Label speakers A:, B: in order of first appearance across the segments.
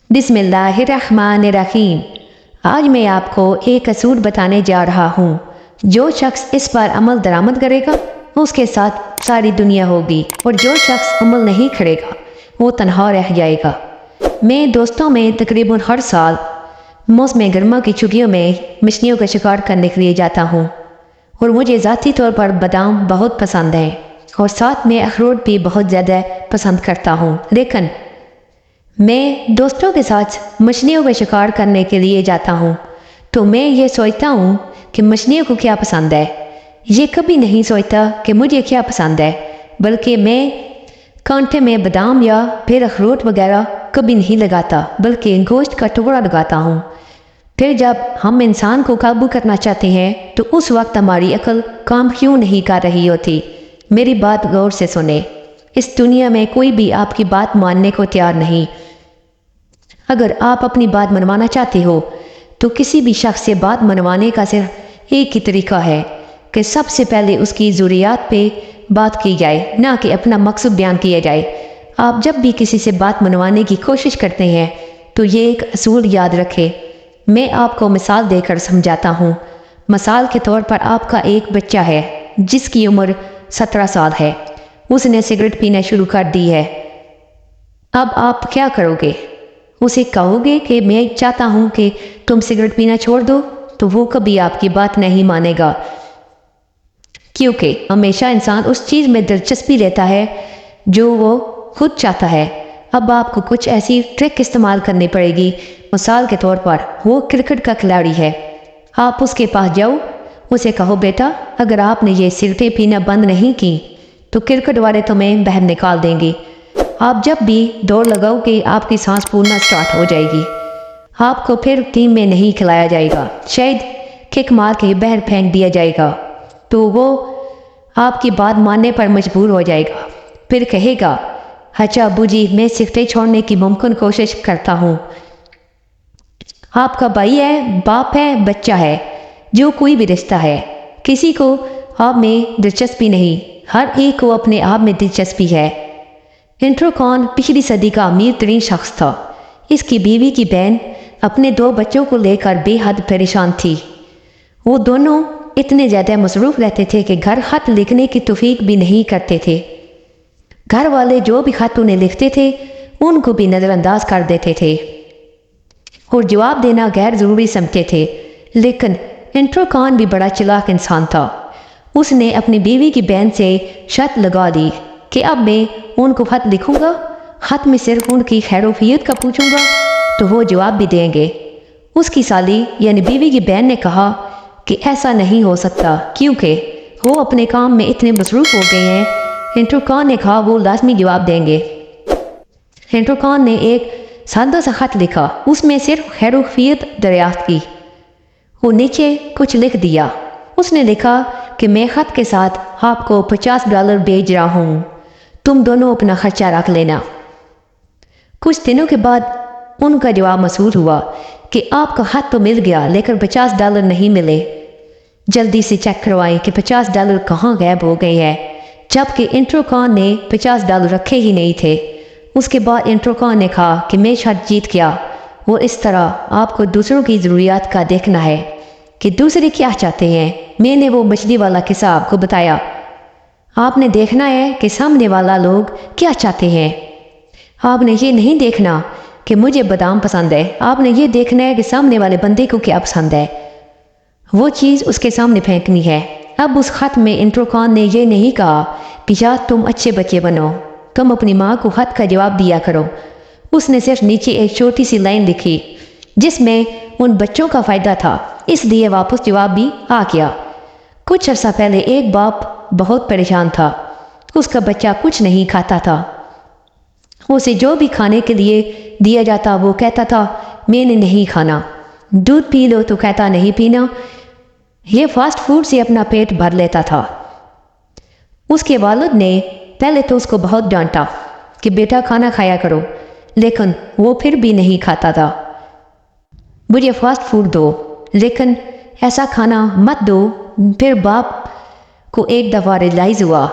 A: बिस्मिल्लाहिर्रहमानिर्रहीम। आज मैं आपको एक असूल बताने जा रहा हूँ। जो शख्स इस पर अमल दरामद करेगा उसके साथ सारी दुनिया होगी, और जो शख्स अमल नहीं करेगा वो तन्हा रह जाएगा। मैं दोस्तों में तकरीबन हर साल मौसम गर्मा की छुट्टियों में मछलियों का शिकार करने के लिए जाता हूँ, और मुझे ज़ाती तौर पर बादाम बहुत पसंद हैं, और साथ में अखरोट भी बहुत ज़्यादा पसंद करता हूँ। लेकिन मैं दोस्तों के साथ मछलियों का शिकार करने के लिए जाता हूँ तो मैं ये सोचता हूँ कि मछलियों को क्या पसंद है। ये कभी नहीं सोचता कि मुझे क्या पसंद है, बल्कि मैं कांटे में बादाम या फिर अखरोट वगैरह कभी नहीं लगाता, बल्कि गोश्त का टुकड़ा लगाता हूँ। फिर जब हम इंसान को काबू करना चाहते हैं तो उस वक्त हमारी अक्ल काम क्यों नहीं कर रही होती। मेरी बात गौर से सुने। इस दुनिया में कोई भी आपकी बात मानने को तैयार नहीं। अगर आप अपनी बात मनवाना चाहते हो तो किसी भी शख्स से बात मनवाने का सिर्फ एक ही तरीका है कि सबसे पहले उसकी ज़रूरियात पे बात की जाए, ना कि अपना मकसद बयान किया जाए। आप जब भी किसी से बात मनवाने की कोशिश करते हैं तो ये एक असूल याद रखें। मैं आपको मिसाल देकर समझाता हूँ। मिसाल के तौर पर आपका एक बच्चा है जिसकी उम्र 17 साल है। उसने सिगरेट पीना शुरू कर दी है। अब आप क्या करोगे? उसे कहोगे कि मैं चाहता हूँ कि तुम सिगरेट पीना छोड़ दो, तो वो कभी आपकी बात नहीं मानेगा, क्योंकि हमेशा इंसान उस चीज़ में दिलचस्पी लेता है जो वो खुद चाहता है। अब आपको कुछ ऐसी ट्रिक इस्तेमाल करनी पड़ेगी। मिसाल के तौर पर वो क्रिकेट का खिलाड़ी है। आप उसके पास जाओ, उसे कहो, बेटा अगर आपने ये सिगरेटें पीना बंद नहीं की तो क्रिकेट वाले तुम्हें बाहर निकाल देंगे। आप जब भी दौड़ लगाओगे आपकी सांस फूलना स्टार्ट हो जाएगी। आपको फिर टीम में नहीं खिलाया जाएगा, शायद किक मार के बाहर फेंक दिया जाएगा। तो वो आपकी बात मानने पर मजबूर हो जाएगा। फिर कहेगा, अच्छा अब्बू जी, मैं सिगरेटें छोड़ने की मुमकिन कोशिश करता हूँ। आपका भाई है, बाप है, बच्चा है, जो कोई भी रिश्ता है, किसी को आप में दिलचस्पी नहीं, हर एक को अपने आप में दिलचस्पी है। एंड्रू कॉन पिछली सदी का अमीर तरीन शख्स था। इसकी बीवी की बहन अपने 2 बच्चों को लेकर बेहद परेशान थी। वो दोनों इतने ज़्यादा मसरूफ़ रहते थे कि घर खत लिखने की तौफीक भी नहीं करते थे। घर वाले जो भी खत उन्हें लिखते थे उनको भी नज़रअंदाज कर देते थे और जवाब देना गैर ज़रूरी समझते थे। लेकिन एंड्रू कॉन भी बड़ा चालाक इंसान था। उसने अपनी बीवी की बहन से शर्त लगा दी कि अब मैं उनको खत लिखूंगा, खत में सिर्फ उनकी खैरोफियत का पूछूंगा तो वो जवाब भी देंगे। उसकी साली यानी बीवी की बहन ने कहा कि ऐसा नहीं हो सकता, क्योंकि वो अपने काम में इतने मसरूफ़ हो गए हैं। एंड्रू कॉन ने कहा वो लाजमी जवाब देंगे। एंड्रू कॉन ने एक सादा सा खत लिखा, उसमें सिर्फ खैरोफियत दरियाफ्त की। वो नीचे कुछ लिख दिया। उसने लिखा कि मैं खत के साथ आपको $50 भेज रहा हूँ, तुम दोनों अपना खर्चा रख लेना। कुछ दिनों के बाद उनका जवाब मसूल हुआ कि आपका खत तो मिल गया लेकिन $50 नहीं मिले। जल्दी से चेक करवाएं कि $50 कहाँ गायब हो गए हैं, जबकि एंड्रू कॉन ने $50 रखे ही नहीं थे। उसके बाद एंड्रू कॉन ने कहा कि मैं शर्त जीत गया। वो इस तरह आपको दूसरों की ज़रूरियात का देखना है कि दूसरे क्या चाहते हैं। मैंने वो मछली वाला किस्सा आपको बताया। आपने देखना है कि सामने वाला लोग क्या चाहते हैं। आपने ये नहीं देखना कि मुझे बादाम पसंद है, आपने ये देखना है कि सामने वाले बंदे को क्या पसंद है। वो चीज़ उसके सामने फेंकनी है। अब उस खत में एंड्रू कॉन ने यह नहीं कहा कि यार तुम अच्छे बच्चे बनो, तुम अपनी माँ को खत का जवाब दिया करो। उसने सिर्फ नीचे एक छोटी सी लाइन लिखी जिसमें उन बच्चों का फ़ायदा था, इसलिए वापस जवाब भी आ गया। कुछ अर्सा पहले एक बाप बहुत परेशान था। उसका बच्चा कुछ नहीं खाता था। उसे जो भी खाने के लिए दिया जाता वो कहता था मैंने नहीं खाना। दूध पी लो तो कहता नहीं पीना। ये फास्ट फूड से अपना पेट भर लेता था। उसके वालिद ने पहले तो उसको बहुत डांटा कि बेटा खाना खाया करो, लेकिन वो फिर भी नहीं खाता था। मुझे फास्ट फूड दो, लेकिन ऐसा खाना मत दो। फिर बाप को एक दफ़ा रियलाइज़ हुआ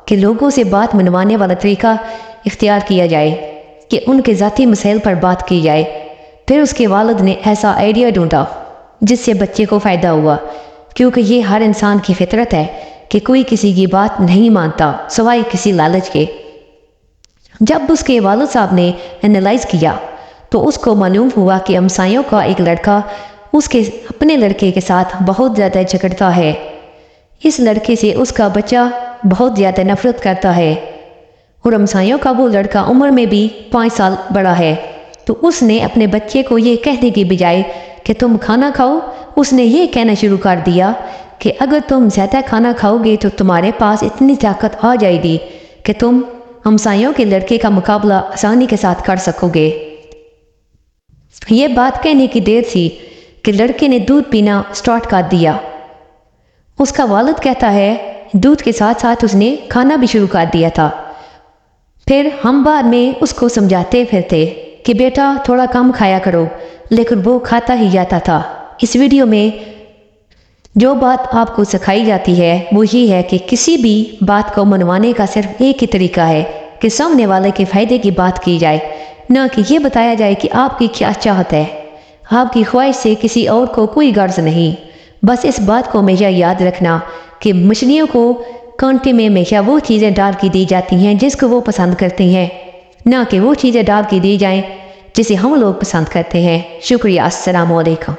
A: कि लोगों से बात मनवाने वाला तरीका इख्तियार किया जाए कि उनके ज़ाती मसाइल पर बात की जाए। پھر اس کے والد نے ایسا آئیڈیا ڈھونڈا جس سے بچے کو فائدہ ہوا، کیونکہ یہ ہر انسان کی فطرت ہے کہ کوئی کسی کی بات نہیں مانتا سوائے کسی لالچ کے۔ جب اس کے والد صاحب نے انالائز کیا تو اس کو معلوم ہوا کہ ہمسایوں کا ایک لڑکا اس کے اپنے لڑکے کے ساتھ بہت زیادہ جھگڑتا ہے۔ اس لڑکے سے اس کا بچہ بہت زیادہ نفرت کرتا ہے، اور ہمسایوں کا وہ لڑکا عمر میں بھی 5 سال بڑا ہے۔ تو اس نے اپنے بچے کو یہ کہنے کی بجائے کہ تم کھانا کھاؤ، اس نے یہ کہنا شروع کر دیا کہ اگر تم زیادہ کھانا کھاؤ گے تو تمہارے پاس اتنی طاقت آ جائے گی کہ تم ہمسایوں کے لڑکے کا مقابلہ آسانی کے ساتھ کر سکو گے۔ یہ بات کہنے کی دیر تھی کہ لڑکے نے دودھ پینا سٹارٹ کر دیا۔ اس کا والد کہتا ہے دودھ کے ساتھ ساتھ اس نے کھانا بھی شروع کر دیا تھا۔ پھر ہم بعد میں اس کو سمجھاتے پھرتے کہ بیٹا تھوڑا کم کھایا کرو، لیکن وہ کھاتا ہی جاتا تھا۔ اس ویڈیو میں جو بات آپ کو سکھائی جاتی ہے وہ یہ ہے کہ کسی بھی بات کو منوانے کا صرف ایک ہی طریقہ ہے کہ سامنے والے کے فائدے کی بات کی جائے، نہ کہ یہ بتایا جائے کہ آپ کی کیا چاہت ہے۔ آپ کی خواہش سے کسی اور کو کوئی غرض نہیں۔ بس اس بات کو ہمیشہ یاد رکھنا کہ مچھلیوں کو کانٹے میں ہمیشہ وہ چیزیں ڈال کے دی جاتی ہیں جس کو وہ پسند کرتے ہیں، نہ کہ وہ چیزیں ڈال کے دی جائیں جسے ہم لوگ پسند کرتے ہیں۔ شکریہ، السلام علیکم۔